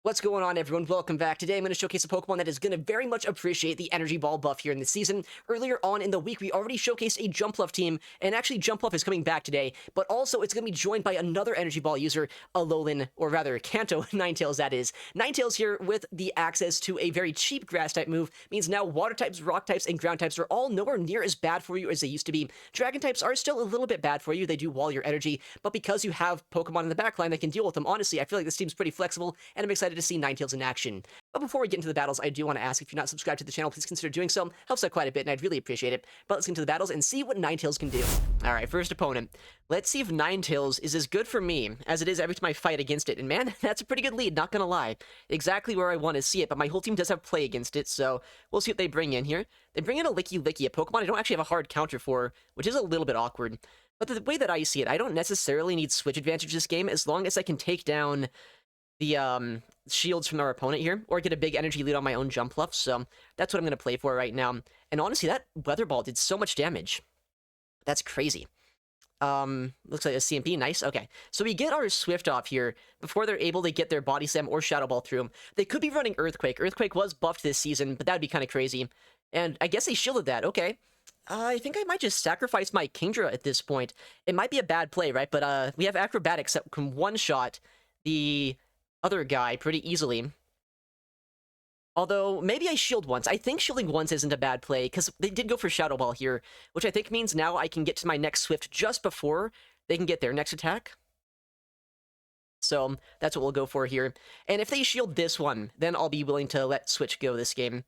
What's going on, everyone? Welcome back. Today I'm going to showcase a Pokemon that is going to very much appreciate the Energy Ball buff here in this season. Earlier on in the week, we already showcased a Jumpluff team, and actually Jumpluff is coming back today, but also it's going to be joined by another Energy Ball user, Alolan, or rather Kanto Ninetales, that is. Ninetales here with the access to a very cheap Grass-type move means now Water types, Rock types, and Ground types are all nowhere near as bad for you as they used to be. Dragon types are still a little bit bad for you. They do wall your energy, but because you have Pokemon in the backline that can deal with them, honestly, I feel like this team's pretty flexible, and I'm excited to see Ninetales in action. But before we get into the battles, I do want to ask, if you're not subscribed to the channel, please consider doing so. Helps out quite a bit, and I'd really appreciate it. But let's get into the battles and see what Ninetales can do. Alright, first opponent. Let's see if Ninetales is as good for me as it is every time I fight against it. And man, that's a pretty good lead, not gonna lie. Exactly where I want to see it, but my whole team does have play against it, so we'll see what they bring in here. They bring in a Licky Licky, a Pokemon I don't actually have a hard counter for, which is a little bit awkward. But the way that I see it, I don't necessarily need switch advantage this game, as long as I can take down the shields from our opponent here, or get a big energy lead on my own Jumpluff, so that's what I'm going to play for right now. And honestly, that Weather Ball did so much damage. That's crazy. Looks like a CMP, nice, okay. So we get our Swift off here before they're able to get their Body Slam or Shadow Ball through them. They could be running Earthquake. Earthquake was buffed this season, but that would be kind of crazy. And I guess they shielded that, okay. I think I might just sacrifice my Kingdra at this point. It might be a bad play, right? But we have Acrobatics that can one-shot the other guy pretty easily. Although, maybe I shield once. I think shielding once isn't a bad play, because they did go for Shadow Ball here, which I think means now I can get to my next Swift just before they can get their next attack. So, that's what we'll go for here. And if they shield this one, then I'll be willing to let Switch go this game.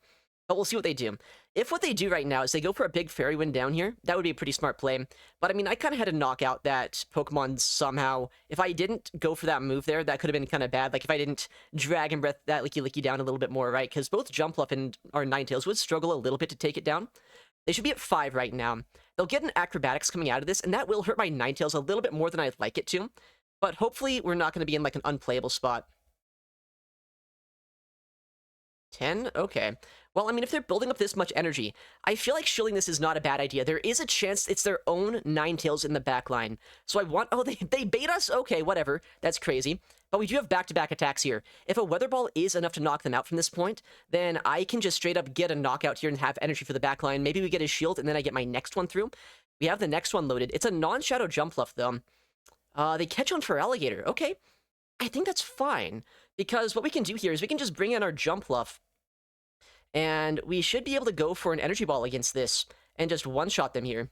But we'll see what they do. If what they do right now is they go for a big Fairy Wind down here, that would be a pretty smart play. But I mean, I kind of had to knock out that Pokemon somehow. If I didn't go for that move there, that could have been kind of bad. Like if I didn't Dragon Breath that Licky Licky down a little bit more, right? Because both Jumpluff and our Ninetales would struggle a little bit to take it down. They should be at 5 right now. They'll get an Acrobatics coming out of this, and that will hurt my Ninetales a little bit more than I'd like it to. But hopefully we're not going to be in like an unplayable spot. 10? Okay. Well, I mean, if they're building up this much energy, I feel like shielding this is not a bad idea. There is a chance it's their own Ninetales in the back line. So I want... Oh, they bait us? Okay, whatever. That's crazy. But we do have back-to-back attacks here. If a Weather Ball is enough to knock them out from this point, then I can just straight up get a knockout here and have energy for the back line. Maybe we get a shield, and then I get my next one through. We have the next one loaded. It's a non-Shadow Jumpluff, though. They catch on for Alligator. Okay. I think that's fine. Because what we can do here is we can just bring in our Jumpluff, and we should be able to go for an Energy Ball against this, and just one-shot them here.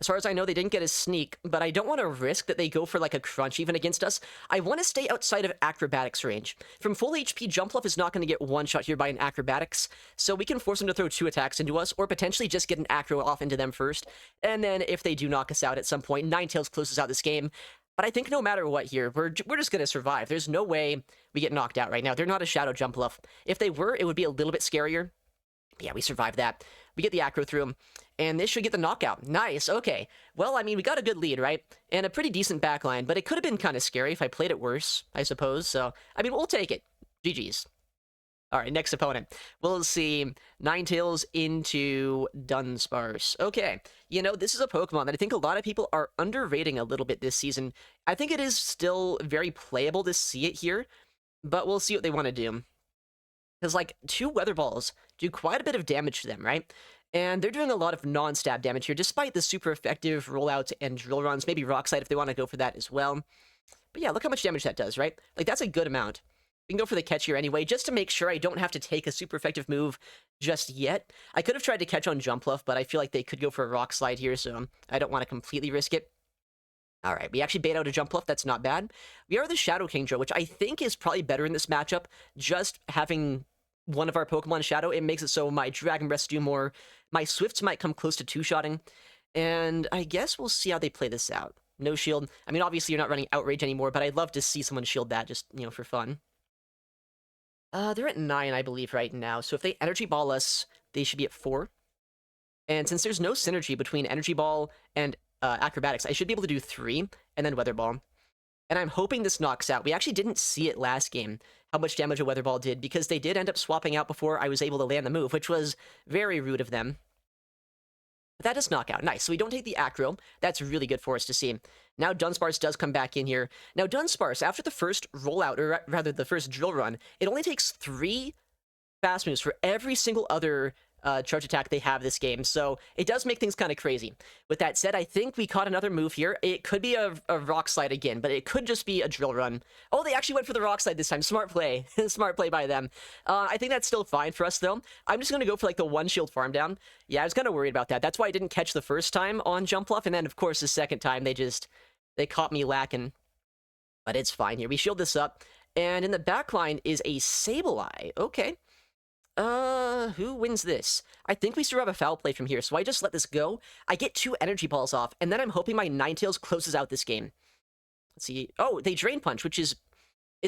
As far as I know, they didn't get a Sneak, but I don't want to risk that they go for, like, a Crunch even against us. I want to stay outside of Acrobatics range. From full HP, Jumpluff is not going to get one-shot here by an Acrobatics, so we can force them to throw 2 attacks into us, or potentially just get an Acro off into them first, and then if they do knock us out at some point, Ninetales closes out this game. But I think no matter what here, we're just going to survive. There's no way we get knocked out right now. They're not a Shadow Jumpluff. If they were, it would be a little bit scarier. But yeah, we survived that. We get the Acro through them, and this should get the knockout. Nice, okay. Well, I mean, we got a good lead, right? And a pretty decent backline, but it could have been kind of scary if I played it worse, I suppose. So, I mean, we'll take it. GG's. All right, next opponent. We'll see Ninetales into Dunsparce. Okay, you know, this is a Pokemon that I think a lot of people are underrating a little bit this season. I think it is still very playable to see it here, but we'll see what they want to do. Because, like, 2 Weather Balls do quite a bit of damage to them, right? And they're doing a lot of non-stab damage here, despite the super effective rollouts and drill runs. Maybe Rock Slide if they want to go for that as well. But yeah, look how much damage that does, right? Like, that's a good amount. We can go for the catch here anyway, just to make sure I don't have to take a super effective move just yet. I could have tried to catch on Jumpluff, but I feel like they could go for a Rock Slide here, so I don't want to completely risk it. Alright, we actually bait out a Jumpluff, that's not bad. We are the Shadow Kingdra, which I think is probably better in this matchup. Just having one of our Pokemon Shadow, it makes it so my Dragon Breaths do more. My Swifts might come close to 2-shotting. And I guess we'll see how they play this out. No shield. I mean, obviously you're not running Outrage anymore, but I'd love to see someone shield that, just, you know, for fun. They're at 9, I believe, right now. So if they Energy Ball us, they should be at 4. And since there's no synergy between Energy Ball and Acrobatics, I should be able to do 3, and then Weather Ball. And I'm hoping this knocks out. We actually didn't see it last game, how much damage a Weather Ball did, because they did end up swapping out before I was able to land the move, which was very rude of them. But that does knock out. Nice. So we don't take the acro. That's really good for us to see. Now Dunsparce does come back in here. Now Dunsparce, after the first rollout, or rather the first drill run, it only takes 3 fast moves for every single other charge attack they have this game, so it does make things kind of crazy. With that said, I think we caught another move here. It could be a rock slide again, but it could just be a drill run. Oh, they actually went for the rock slide this time. Smart play. Smart play by them. I think that's still fine for us, though. I'm just going to go for, like, the 1-shield farm down. Yeah, I was kind of worried about that. That's why I didn't catch the first time on Jumpluff, and then, of course, the second time, they caught me lacking. But it's fine here. We shield this up, and in the back line is a Sableye. Okay. Who wins this? I think we still have a foul play from here, so I just let this go. I get 2 energy balls off, and then I'm hoping my Ninetales closes out this game. Let's see. Oh, they Drain Punch, which is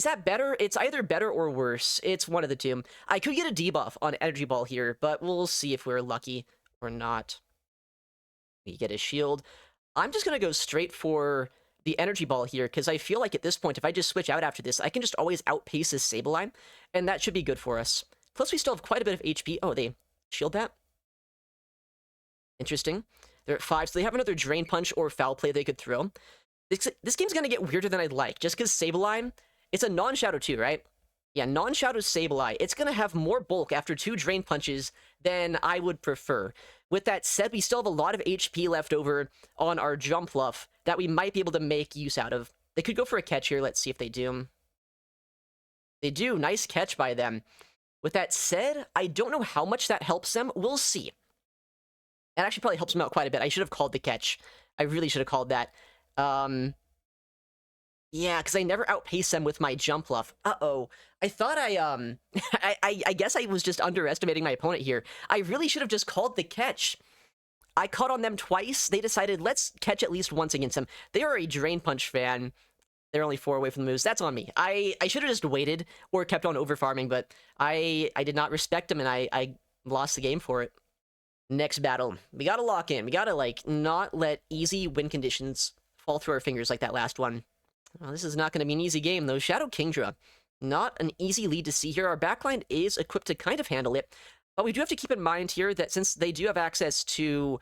that better? It's either better or worse. It's one of the two. I could get a debuff on Energy Ball here, but we'll see if we're lucky or not. We get a shield. I'm just gonna go straight for the Energy Ball here, because I feel like at this point, if I just switch out after this, I can just always outpace this Sableye, and that should be good for us. Plus, we still have quite a bit of HP. Oh, they shield that? Interesting. They're at 5, so they have another Drain Punch or Foul Play they could throw. This game's gonna get weirder than I'd like, just because Sableye, it's a non-Shadow 2, right? Yeah, non-Shadow Sableye. It's gonna have more bulk after 2 Drain Punches than I would prefer. With that said, we still have a lot of HP left over on our Jumpluff that we might be able to make use out of. They could go for a catch here. Let's see if they do. They do. Nice catch by them. With that said, I don't know how much that helps them. We'll see. That actually probably helps them out quite a bit. I should have called the catch. I really should have called that. Yeah, because I never outpace them with my Jumpluff. Uh-oh. I thought I guess I was just underestimating my opponent here. I really should have just called the catch. I caught on them twice. They decided, let's catch at least once against them. They are a Drain Punch fan. They're only 4 away from the moves. That's on me. I should have just waited or kept on overfarming, but I did not respect them, and I lost the game for it. Next battle. We gotta lock in. We gotta, like, not let easy win conditions fall through our fingers like that last one. Well, this is not going to be an easy game, though. Shadow Kingdra. Not an easy lead to see here. Our backline is equipped to kind of handle it, but we do have to keep in mind here that since they do have access to...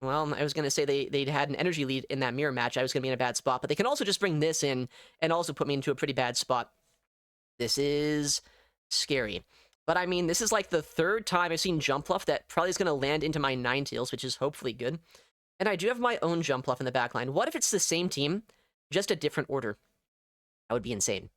Well, I was going to say they'd had an energy lead in that mirror match. I was going to be in a bad spot, but they can also just bring this in and also put me into a pretty bad spot. This is scary. But I mean, this is like the 3rd time I've seen Jumpluff that probably is going to land into my Ninetales, which is hopefully good. And I do have my own Jumpluff in the backline. What if it's the same team, just a different order? That would be insane.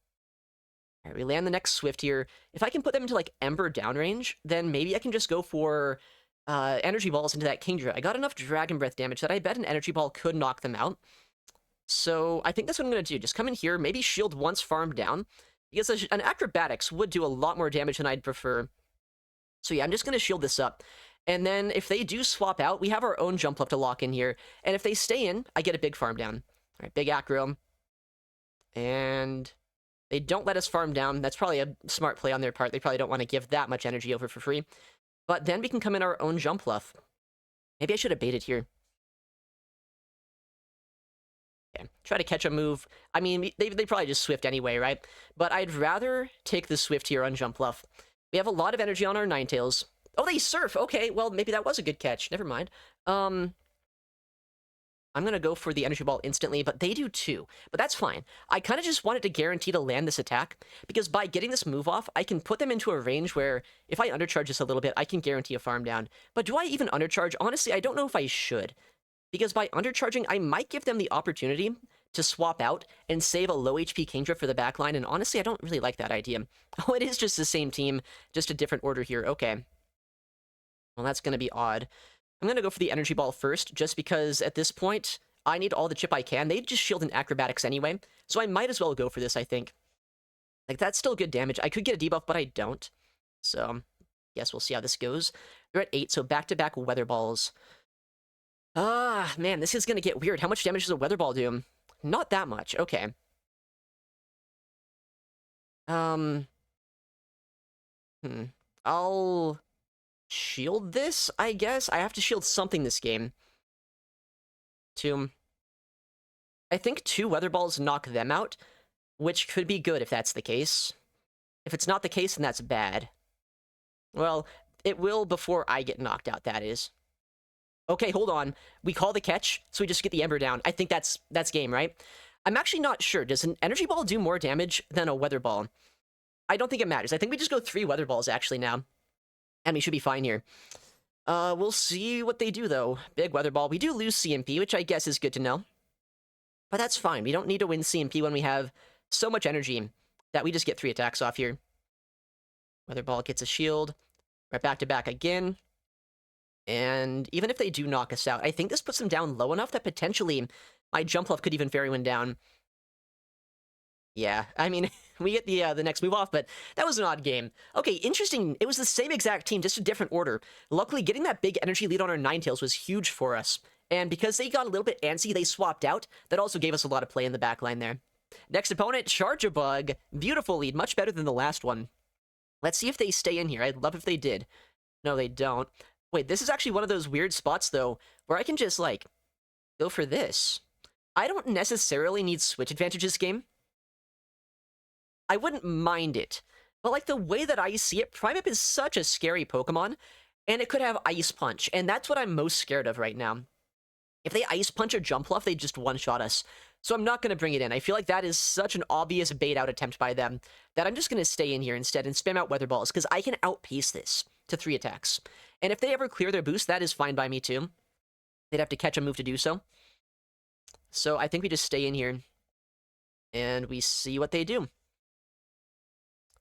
All right, we land the next Swift here. If I can put them into like Ember downrange, then maybe I can just go for... energy balls into that Kingdra. I got enough Dragon Breath damage that I bet an energy ball could knock them out. So I think that's what I'm going to do. Just come in here, maybe shield once, farm down. Because an Acrobatics would do a lot more damage than I'd prefer. So yeah, I'm just going to shield this up. And then if they do swap out, we have our own Jumpluff to lock in here. And if they stay in, I get a big farm down. All right, big Acro. And they don't let us farm down. That's probably a smart play on their part. They probably don't want to give that much energy over for free. But then we can come in our own Jumpluff. Maybe I should have baited here. Okay, try to catch a move. I mean, they probably just Swift anyway, right? But I'd rather take the Swift here on Jumpluff. We have a lot of energy on our Ninetales. Oh, they Surf! Okay, well, maybe that was a good catch. Never mind. I'm going to go for the energy ball instantly, but they do too. But that's fine. I kind of just wanted to guarantee to land this attack, because by getting this move off, I can put them into a range where if I undercharge this a little bit, I can guarantee a farm down. But do I even undercharge? Honestly, I don't know if I should. Because by undercharging, I might give them the opportunity to swap out and save a low HP Kingdra for the backline, and honestly, I don't really like that idea. Oh, it is just the same team, just a different order here. Okay. Well, that's going to be odd. I'm going to go for the energy ball first, just because at this point, I need all the chip I can. They just shield in Acrobatics anyway, so I might as well go for this, I think. Like, that's still good damage. I could get a debuff, but I don't. So, guess we'll see how this goes. They're at 8, so back-to-back Weather Balls. Ah, man, this is going to get weird. How much damage does a Weather Ball do? Not that much. Okay. I'll... shield this, I guess? I have to shield something this game. I think 2 Weather Balls knock them out, which could be good if that's the case. If it's not the case, then that's bad. Well, it will before I get knocked out, that is. Okay, hold on. We call the catch, so we just get the Ember down. I think that's game, right? I'm actually not sure. Does an Energy Ball do more damage than a Weather Ball? I don't think it matters. I think we just go 3 Weather Balls, actually, now. And we should be fine here. We'll see what they do, though. Big Weather Ball. We do lose CMP, which I guess is good to know. But that's fine. We don't need to win CMP when we have so much energy that we just get 3 attacks off here. Weather Ball gets a shield. Right back to back again. And even if they do knock us out, I think this puts them down low enough that potentially my Jump Love could even Fairy Wind down. Yeah, I mean, we get the next move off, but that was an odd game. Okay, interesting. It was the same exact team, just a different order. Luckily, getting that big energy lead on our Ninetales was huge for us. And because they got a little bit antsy, they swapped out. That also gave us a lot of play in the back line there. Next opponent, Charge-a-Bug. Beautiful lead, much better than the last one. Let's see if they stay in here. I'd love if they did. No, they don't. Wait, this is actually one of those weird spots, though, where I can just, like, go for this. I don't necessarily need switch advantage this game. I wouldn't mind it. But, like, the way that I see it, Primeape is such a scary Pokemon, and it could have Ice Punch, and that's what I'm most scared of right now. If they Ice Punch or Jump Bluff, they just one-shot us. So I'm not going to bring it in. I feel like that is such an obvious bait-out attempt by them that I'm just going to stay in here instead and spam out Weather Balls, because I can outpace this to 3 attacks. And if they ever clear their boost, that is fine by me too. They'd have to catch a move to do so. So I think we just stay in here, and we see what they do.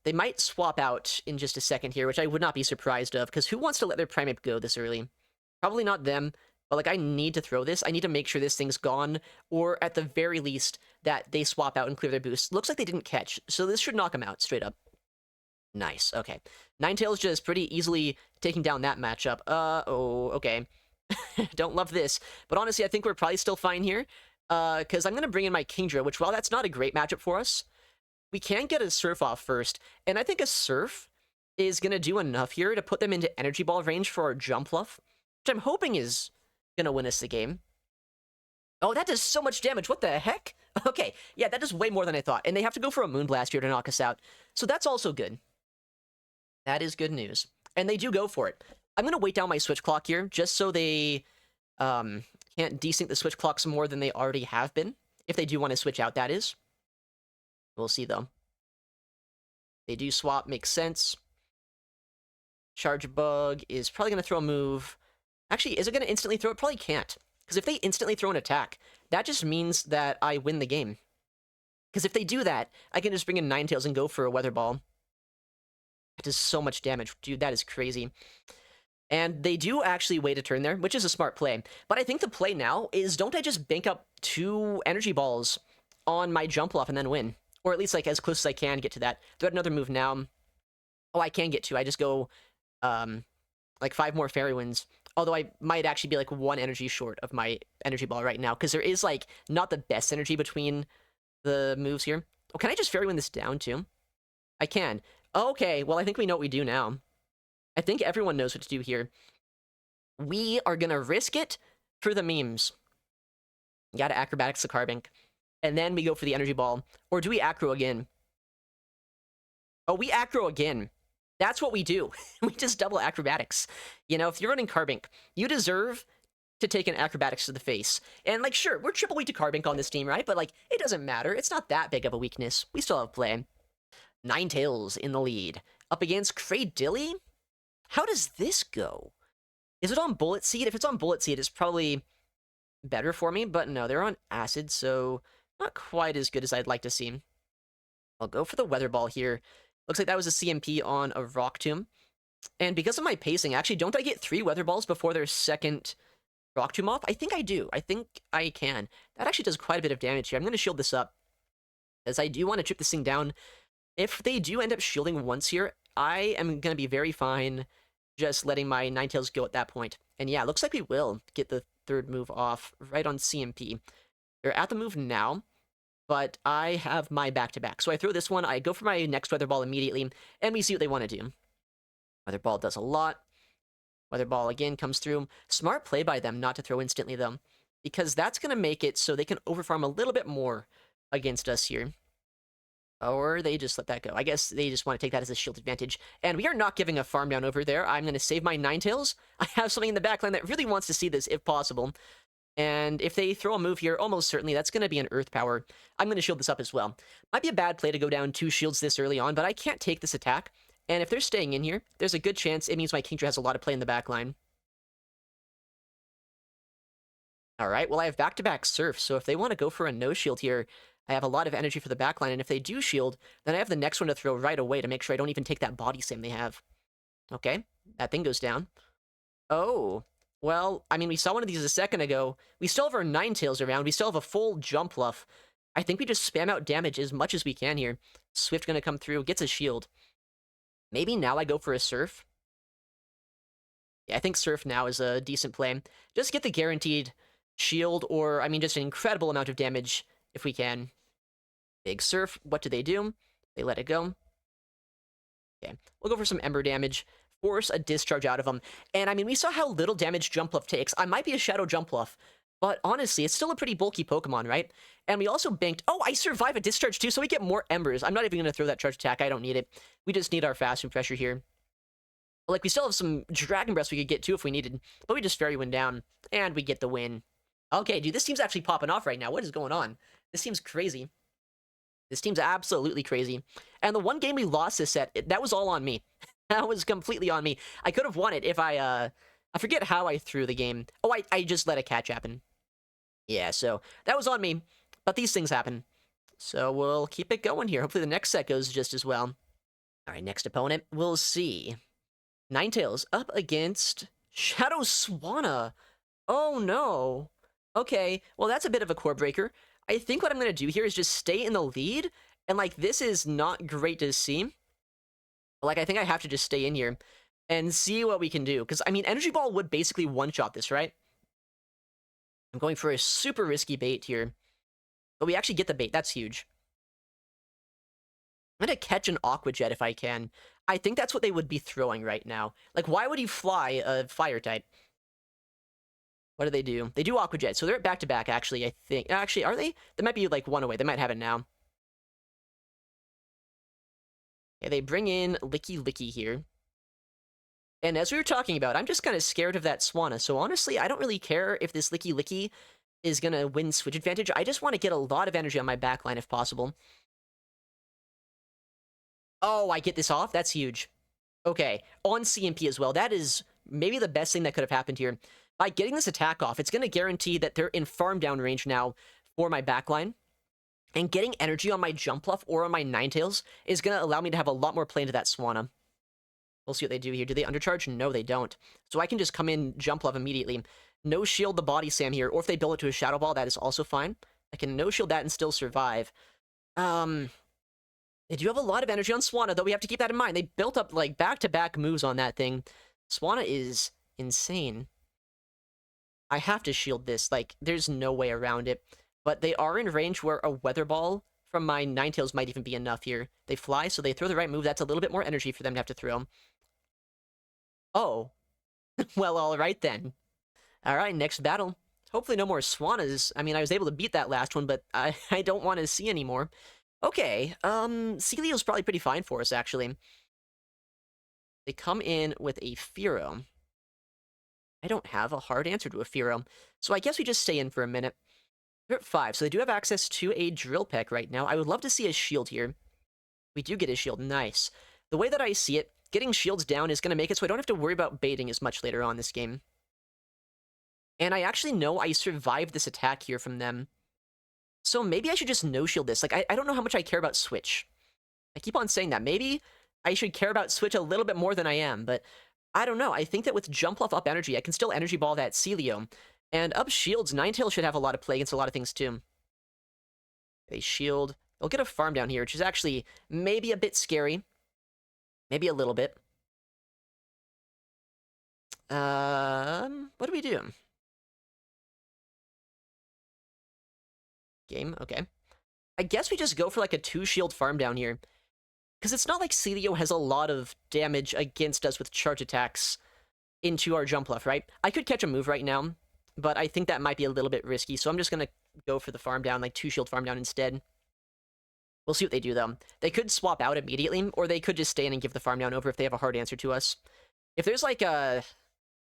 They might swap out in just a second here, which I would not be surprised of, because who wants to let their Primeape go this early? Probably not them. But, like, I need to throw this. I need to make sure this thing's gone, or at the very least, that they swap out and clear their boost. Looks like they didn't catch, so this should knock them out, straight up. Nice, okay. Ninetales just pretty easily taking down that matchup. Oh, okay. Don't love this. But honestly, I think we're probably still fine here, because I'm going to bring in my Kingdra, which, while that's not a great matchup for us, we can get a Surf off first, and I think a Surf is going to do enough here to put them into Energy Ball range for our Jump Bluff, which I'm hoping is gonna win us the game. Oh, that does so much damage. What the heck? Okay, yeah, that does way more than I thought. And they have to go for a Moonblast here to knock us out. So that's also good. That is good news. And they do go for it. I'm gonna wait down my switch clock here, just so they can't desync the switch clocks more than they already have been. If they do want to switch out, that is. We'll see, though. They do swap, makes sense. Charge-a-Bug is probably gonna throw a move. Actually, is it going to instantly throw it? Probably can't. Because if they instantly throw an attack, that just means that I win the game. Because if they do that, I can just bring in Ninetales and go for a Weather Ball. That does so much damage. Dude, that is crazy. And they do actually wait a turn there, which is a smart play. But I think the play now is, don't I just bank up 2 Energy Balls on my Jump Bluff and then win? Or at least, like, as close as I can get to that. Throw out another move now. Oh, I can get 2. I just go, like, 5 more Fairy Winds. Although I might actually be, like, 1 energy short of my Energy Ball right now, because there is, like, not the best energy between the moves here. Oh, can I just Fairy Wind this down, too? I can. Okay, well, I think we know what we do now. I think everyone knows what to do here. We are gonna risk it for the memes. You gotta Acrobatics the Carbink. And then we go for the Energy Ball. Or do we Acro again? Oh, we Acro again. That's what we do. We just double Acrobatics. You know, if you're running Carbink, you deserve to take an Acrobatics to the face. And, like, sure, we're triple weak to Carbink on this team, right? But, like, it doesn't matter. It's not that big of a weakness. We still have play. Ninetales in the lead. Up against Cradilly? How does this go? Is it on Bullet Seed? If it's on Bullet Seed, it's probably better for me. But no, they're on Acid, so not quite as good as I'd like to see. I'll go for the Weather Ball here. Looks like that was a CMP on a Rock Tomb. And because of my pacing, actually, don't I get 3 Weather Balls before their second Rock Tomb off? I think I do. I think I can. That actually does quite a bit of damage here. I'm going to shield this up, as I do want to chip this thing down. If they do end up shielding once here, I am going to be very fine just letting my Ninetales go at that point. And yeah, it looks like we will get the 3rd move off right on CMP. They're at the move now, but I have my back-to-back. So I throw this one, I go for my next Weather Ball immediately, and we see what they want to do. Weather Ball does a lot. Weather Ball again comes through. Smart play by them not to throw instantly, though, because that's going to make it so they can overfarm a little bit more against us here. Or they just let that go. I guess they just want to take that as a shield advantage. And we are not giving a farm down over there. I'm going to save my Ninetales. I have something in the backline that really wants to see this if possible. And if they throw a move here, almost certainly that's going to be an Earth Power. I'm going to shield this up as well. Might be a bad play to go down 2 shields this early on, but I can't take this attack. And if they're staying in here, there's a good chance it means my Kingdra has a lot of play in the backline. Alright, well I have back-to-back Surf, so if they want to go for a no-shield here, I have a lot of energy for the backline, and if they do shield, then I have the next one to throw right away to make sure I don't even take that body slam they have. Okay, that thing goes down. Oh, well, I mean, we saw one of these a second ago. We still have our Ninetales around. We still have a full jump luff. I think we just spam out damage as much as we can here. Swift gonna come through, gets a shield. Maybe now I go for a Surf. Yeah, I think Surf now is a decent play. Just get the guaranteed shield, or, I mean, just an incredible amount of damage if we can. Big Surf, what do? They let it go. Okay, we'll go for some Ember damage. Force a discharge out of them. And, I mean, we saw how little damage Jumpluff takes. I might be a Shadow Jumpluff, but honestly, it's still a pretty bulky Pokemon, right? And we also banked... Oh, I survive a discharge too, so we get more Embers. I'm not even going to throw that charge attack. I don't need it. We just need our fast move pressure here. Like, we still have some Dragon Breath we could get too if we needed, but we just Fairy Wind down, and we get the win. Okay, dude, this team's actually popping off right now. What is going on? This team's crazy. This team's absolutely crazy. And the one game we lost this set, that was all on me. That was completely on me. I could have won it if I forget how I threw the game. Oh, I just let a catch happen. Yeah, so that was on me. But these things happen. So we'll keep it going here. Hopefully the next set goes just as well. All right, next opponent, we'll see. Ninetales up against Shadow Swanna. Oh, no. Okay, well, that's a bit of a core breaker. I think what I'm going to do here is just stay in the lead. And, like, this is not great to see. Like, I think I have to just stay in here and see what we can do. Because, I mean, Energy Ball would basically one-shot this, right? I'm going for a super risky bait here. But we actually get the bait. That's huge. I'm going to catch an Aqua Jet if I can. I think that's what they would be throwing right now. Like, why would you fly a fire type? What do? They do Aqua Jet, so they're at back-to-back, actually, I think. Actually, are they? They might be, like, one away. They might have it now. Yeah, they bring in Licky Licky here. And as we were talking about, I'm just kind of scared of that Swanna, so honestly, I don't really care if this Licky Licky is going to win switch advantage. I just want to get a lot of energy on my backline if possible. Oh, I get this off? That's huge. Okay, on CMP as well. That is maybe the best thing that could have happened here. By getting this attack off, it's going to guarantee that they're in farm down range now for my backline. And getting energy on my Jumpluff or on my Ninetales is going to allow me to have a lot more play into that Swanna. We'll see what they do here. Do they undercharge? No, they don't. So I can just come in Jumpluff immediately. No shield the Body Slam here, or if they build it to a Shadow Ball, that is also fine. I can no shield that and still survive. They do have a lot of energy on Swanna, though. We have to keep that in mind. They built up, like, back-to-back moves on that thing. Swanna is insane. I have to shield this. Like, there's no way around it. But they are in range where a Weather Ball from my Ninetales might even be enough here. They fly, so they throw the right move. That's a little bit more energy for them to have to throw. Oh. Well, alright then. Alright, next battle. Hopefully no more Swannas. I mean, I was able to beat that last one, but I don't want to see anymore. Okay, Celio's probably pretty fine for us, actually. They come in with a Fearow. I don't have a hard answer to a Fearow, so I guess we just stay in for a minute. They're at 5, so they do have access to a Drill Peck right now. I would love to see a shield here. We do get a shield, nice. The way that I see it, getting shields down is going to make it so I don't have to worry about baiting as much later on this game. And I actually know I survived this attack here from them. So maybe I should just no-shield this. Like, I don't know how much I care about Switch. I keep on saying that. Maybe I should care about Switch a little bit more than I am, but I don't know. I think that with Jumpluff up energy, I can still Energy Ball that Celio. And up shields, Ninetales should have a lot of play against a lot of things, too. They shield. They'll get a farm down here, which is actually maybe a bit scary. Maybe a little bit. What do we do? Game, okay. I guess we just go for like a 2-shield farm down here. Because it's not like Celio has a lot of damage against us with charge attacks into our Jumpluff, right? I could catch a move right now, but I think that might be a little bit risky, so I'm just going to go for the farm down, like 2-shield farm down instead. We'll see what they do, though. They could swap out immediately, or they could just stay in and give the farm down over if they have a hard answer to us. If there's, like, a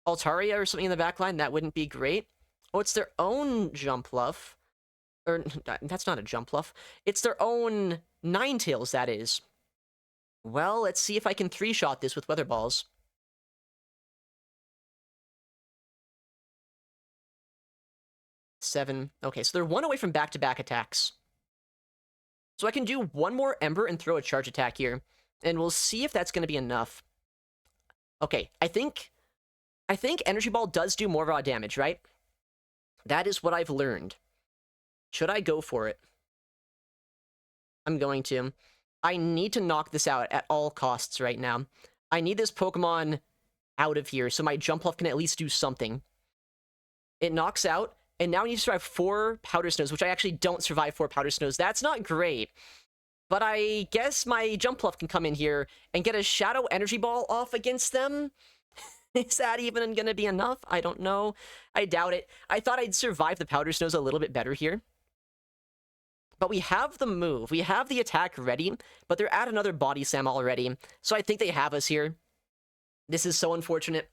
Altaria or something in the backline, that wouldn't be great. Oh, it's their own Jumpluff. Or, that's not a Jumpluff. It's their own Ninetales, that is. Well, let's see if I can three-shot this with Weather Balls. Seven. Okay, so they're one away from back-to-back attacks. So I can do one more Ember and throw a charge attack here. And we'll see if that's going to be enough. Okay, I think Energy Ball does do more raw damage, right? That is what I've learned. Should I go for it? I'm going to. I need to knock this out at all costs right now. I need this Pokemon out of here so my Jumpluff can at least do something. It knocks out, and now I need to survive 4 Powder Snows, which I actually don't survive 4 Powder Snows. That's not great. But I guess my Jumpluff can come in here and get a Shadow Energy Ball off against them. Is that even going to be enough? I don't know. I doubt it. I thought I'd survive the Powder Snows a little bit better here. But we have the move. We have the attack ready, but they're at another Body Slam already. So I think they have us here. This is so unfortunate.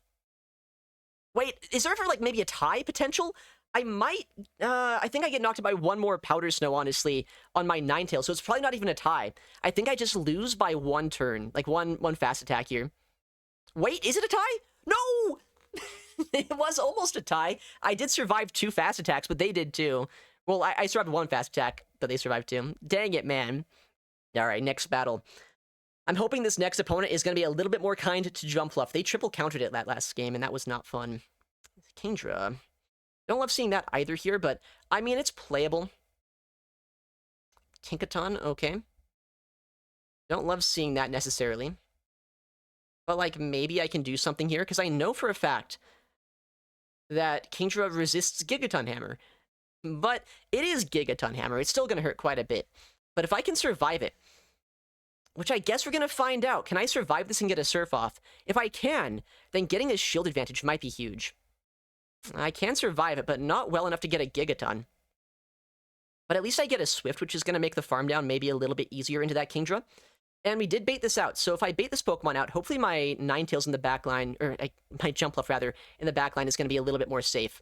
Wait, is there ever, like, maybe a tie potential? I might, I think I get knocked out by one more Powder Snow, honestly, on my Ninetales, so it's probably not even a tie. I think I just lose by 1 turn, like one fast attack here. Wait, is it a tie? No! It was almost a tie. I did survive 2 fast attacks, but they did too. Well, I survived 1 fast attack, but they survived 2. Dang it, man. Alright, next battle. I'm hoping this next opponent is going to be a little bit more kind to Jumpluff. They triple countered it that last game, and that was not fun. Kingdra. Don't love seeing that either here, but, I mean, it's playable. Tinkaton, okay. Don't love seeing that necessarily. But, like, maybe I can do something here, because I know for a fact that Kingdra resists Gigaton Hammer. But it is Gigaton Hammer. It's still going to hurt quite a bit. But if I can survive it, which I guess we're going to find out. Can I survive this and get a Surf off? If I can, then getting a shield advantage might be huge. I can survive it, but not well enough to get a Gigaton. But at least I get a Swift, which is going to make the farm down maybe a little bit easier into that Kingdra. And we did bait this out, so if I bait this Pokemon out, hopefully my Ninetales in the backline, or my Jumpluff, rather, in the backline is going to be a little bit more safe.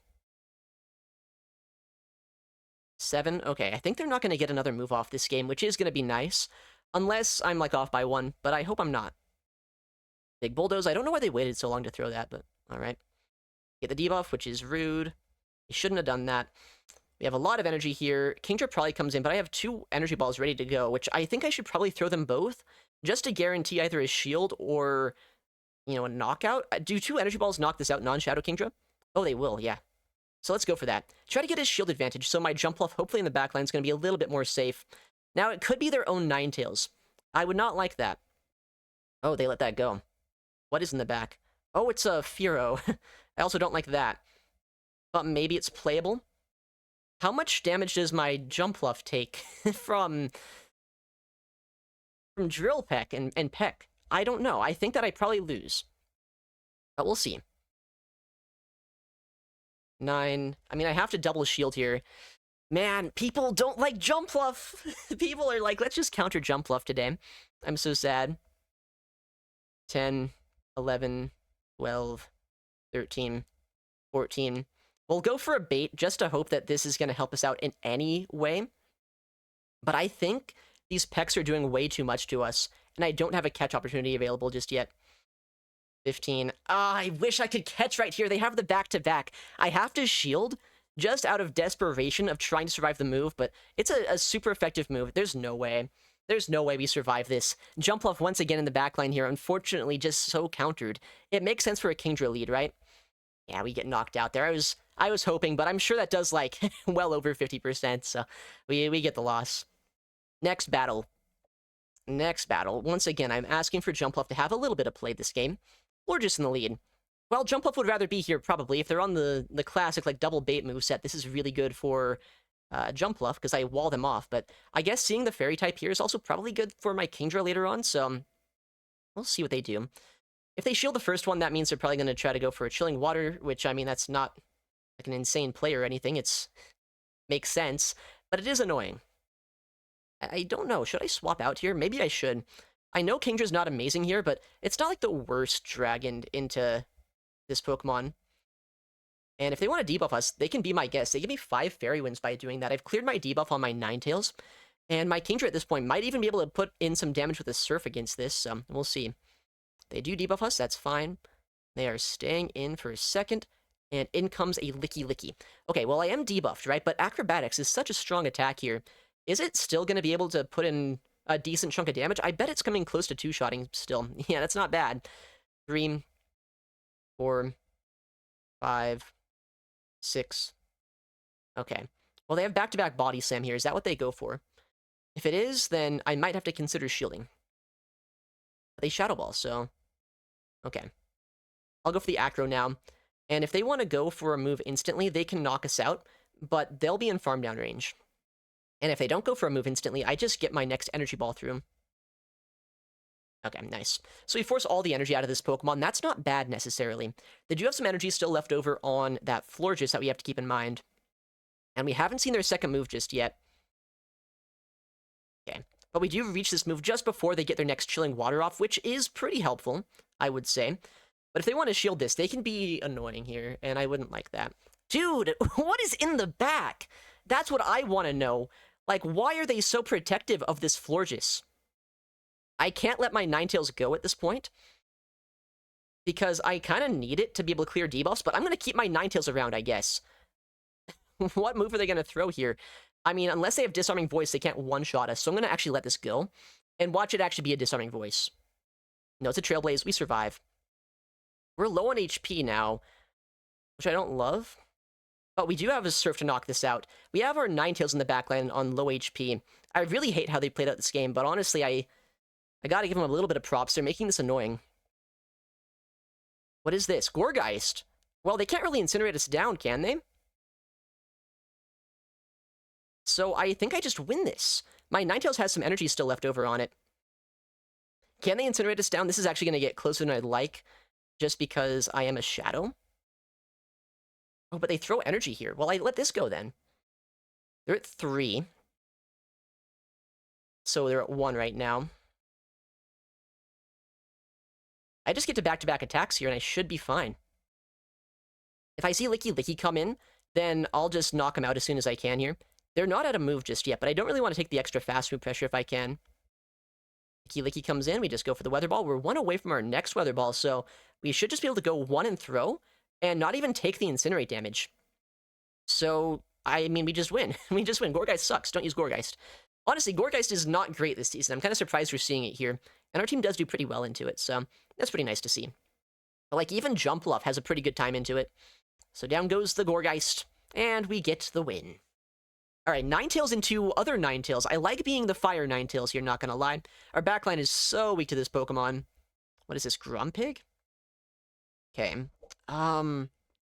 7? Okay, I think they're not going to get another move off this game, which is going to be nice. Unless I'm, like, off by 1, but I hope I'm not. Big Bulldoze, I don't know why they waited so long to throw that, but alright. Get the debuff, which is rude. You shouldn't have done that. We have a lot of energy here. Kingdra probably comes in, but I have 2 energy balls ready to go, which I think I should probably throw them both, just to guarantee either a shield or, you know, a knockout. Do 2 energy balls knock this out, non-Shadow Kingdra? Oh, they will, yeah. So let's go for that. Try to get a shield advantage, so my Jumpluff, hopefully in the backline, is going to be a little bit more safe. Now, it could be their own Ninetales. I would not like that. Oh, they let that go. What is in the back? Oh, it's a Fearow. I also don't like that. But maybe it's playable? How much damage does my Jumpluff take from Drill Peck and Peck? I don't know. I think that I probably lose. But we'll see. 9. I mean, I have to double shield here. Man, people don't like Jumpluff. People are like, let's just counter Jumpluff today. I'm so sad. 10, 11, 12, 13, 14. We'll go for a bait just to hope that this is going to help us out in any way. But I think these Pecks are doing way too much to us, and I don't have a catch opportunity available just yet. 15. I wish I could catch right here. They have the back-to-back. I have to shield just out of desperation of trying to survive the move, but it's a super effective move. There's no way. There's no way we survive this. Jumpluff once again in the backline here, unfortunately just so countered. It makes sense for a Kingdra lead, right? Yeah, we get knocked out there. I was hoping, but I'm sure that does, like, well over 50%, so we get the loss. Next battle. Next battle. Once again, I'm asking for Jumpluff to have a little bit of play this game, or just in the lead. Well, Jumpluff would rather be here, probably. If they're on the classic, like, double bait moveset, this is really good for Jumpluff, because I wall them off. But I guess seeing the Fairy type here is also probably good for my Kingdra later on, so we'll see what they do. If they shield the first one, that means they're probably going to try to go for a Chilling Water, which, I mean, that's not like an insane play or anything. It's makes sense, but it is annoying. I don't know. Should I swap out here? Maybe I should. I know Kingdra's not amazing here, but it's not like the worst dragon into this Pokemon. And if they want to debuff us, they can be my guest. They give me 5 Fairy Winds by doing that. I've cleared my debuff on my Ninetales, and my Kingdra at this point might even be able to put in some damage with a Surf against this, so we'll see. They do debuff us, that's fine. They are staying in for a second, and in comes a Licky Licky. Okay, well, I am debuffed, right? But Acrobatics is such a strong attack here. Is it still going to be able to put in a decent chunk of damage? I bet it's coming close to 2-shotting still. Yeah, that's not bad. 3, 4, 5, 6. Okay. Well, they have back-to-back Body Slam here. Is that what they go for? If it is, then I might have to consider shielding. But they Shadow Ball, so... Okay. I'll go for the Acro now. And if they want to go for a move instantly, they can knock us out, but they'll be in farm down range. And if they don't go for a move instantly, I just get my next Energy Ball through. Okay, nice. So we force all the energy out of this Pokemon. That's not bad, necessarily. They do have some energy still left over on that Florges that we have to keep in mind. And we haven't seen their second move just yet. Okay. But we do reach this move just before they get their next Chilling Water off, which is pretty helpful, I would say. But if they want to shield this, they can be annoying here, and I wouldn't like that. Dude, what is in the back? That's what I want to know. Like, why are they so protective of this Florges? I can't let my Ninetales go at this point, because I kind of need it to be able to clear debuffs, but I'm going to keep my Ninetales around, I guess. What move are they going to throw here? I mean, unless they have Disarming Voice, they can't one-shot us, so I'm going to actually let this go, and watch it actually be a Disarming Voice. No, it's a Trailblaze. We survive. We're low on HP now, which I don't love, but we do have a Surf to knock this out. We have our Ninetales in the backline on low HP. I really hate how they played out this game, but honestly, I gotta give them a little bit of props. They're making this annoying. What is this? Gourgeist. Well, they can't really incinerate us down, can they? So I think I just win this. My Ninetales has some energy still left over on it. Can they incinerate us down? This is actually going to get closer than I'd like, just because I am a Shadow. Oh, but they throw energy here. Well, I let this go then. They're at 3. So they're at 1 right now. I just get to back-to-back attacks here, and I should be fine. If I see Licky Licky come in, then I'll just knock him out as soon as I can here. They're not out of move just yet, but I don't really want to take the extra fast move pressure if I can. Licky Licky comes in, we just go for the Weather Ball. We're 1 away from our next Weather Ball, so we should just be able to go 1 and throw, and not even take the Incinerate damage. So, I mean, we just win. We just win. Gourgeist sucks. Don't use Gourgeist. Honestly, Gourgeist is not great this season. I'm kind of surprised we're seeing it here, and our team does do pretty well into it, so that's pretty nice to see. But, like, even Jumpluff has a pretty good time into it. So down goes the Gourgeist, and we get the win. Alright, Ninetales into other Ninetales. I like being the Fire Ninetales here, not gonna lie. Our backline is so weak to this Pokemon. What is this, Grumpig? Okay. What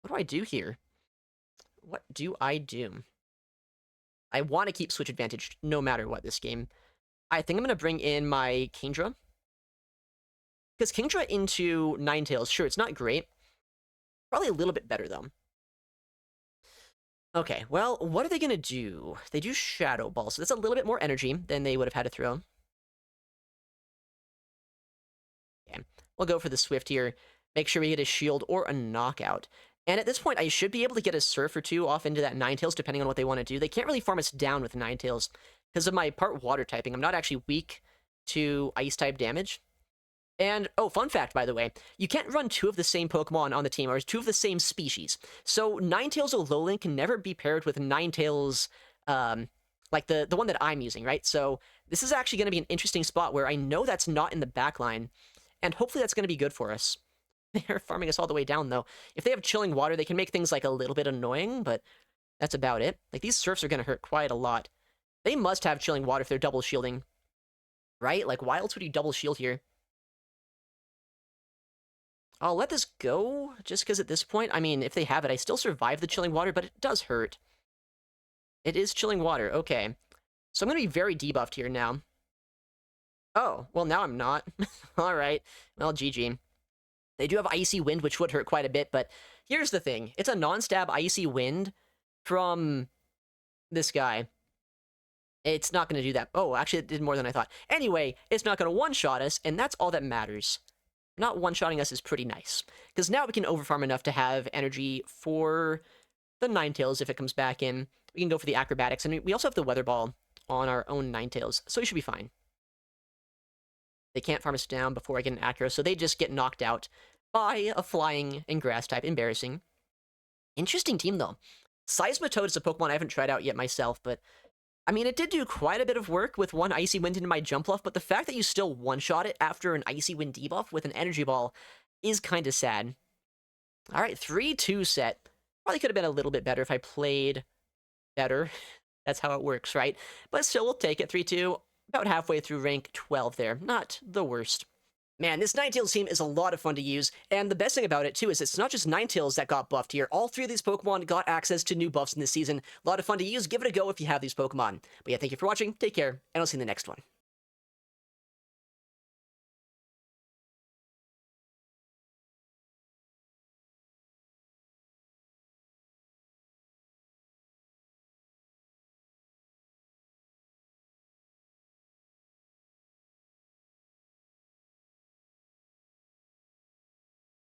do I do here? What do I do? I want to keep Switch Advantage no matter what this game. I think I'm gonna bring in my Kingdra. Because Kingdra into Ninetales, sure, it's not great. Probably a little bit better, though. Okay, well, what are they going to do? They do Shadow Ball, so that's a little bit more energy than they would have had to throw. Okay, we'll go for the Swift here. Make sure we get a Shield or a Knockout. And at this point, I should be able to get a Surf or 2 off into that Ninetales, depending on what they want to do. They can't really farm us down with Ninetales. Because of my part Water typing, I'm not actually weak to Ice-type damage. And, oh, fun fact, by the way, you can't run 2 of the same Pokemon on the team, or 2 of the same species. So Ninetales Alolan can never be paired with Ninetales, like the one that I'm using, right? So this is actually going to be an interesting spot where I know that's not in the backline, and hopefully that's going to be good for us. They're farming us all the way down, though. If they have Chilling Water, they can make things, like, a little bit annoying, but that's about it. Like, these Surfs are going to hurt quite a lot. They must have Chilling Water if they're double shielding, right? Like, why else would you double shield here? I'll let this go, just because at this point, I mean, if they have it, I still survive the Chilling Water, but it does hurt. It is Chilling Water, okay. So I'm going to be very debuffed here now. Oh, well, now I'm not. Alright, well, GG. They do have Icy Wind, which would hurt quite a bit, but here's the thing. It's a non-stab Icy Wind from this guy. It's not going to do that. Oh, actually, it did more than I thought. Anyway, it's not going to one-shot us, and that's all that matters. Not one-shotting us is pretty nice. Because now we can overfarm enough to have energy for the Ninetales if it comes back in. We can go for the Acrobatics, and we also have the Weather Ball on our own Ninetales, so we should be fine. They can't farm us down before I get an Acro, so they just get knocked out by a Flying and Grass type. Embarrassing. Interesting team, though. Seismitoad is a Pokemon I haven't tried out yet myself, but I mean, it did do quite a bit of work with one Icy Wind into my Jumpluff, but the fact that you still one-shot it after an Icy Wind debuff with an Energy Ball is kind of sad. All right, 3-2 set. Probably could have been a little bit better if I played better. That's how it works, right? But still, we'll take it. 3-2, about halfway through rank 12 there. Not the worst. Man, this Ninetales team is a lot of fun to use, and the best thing about it, too, is it's not just Ninetales that got buffed here. All three of these Pokemon got access to new buffs in this season. A lot of fun to use. Give it a go if you have these Pokemon. But yeah, thank you for watching, take care, and I'll see you in the next one.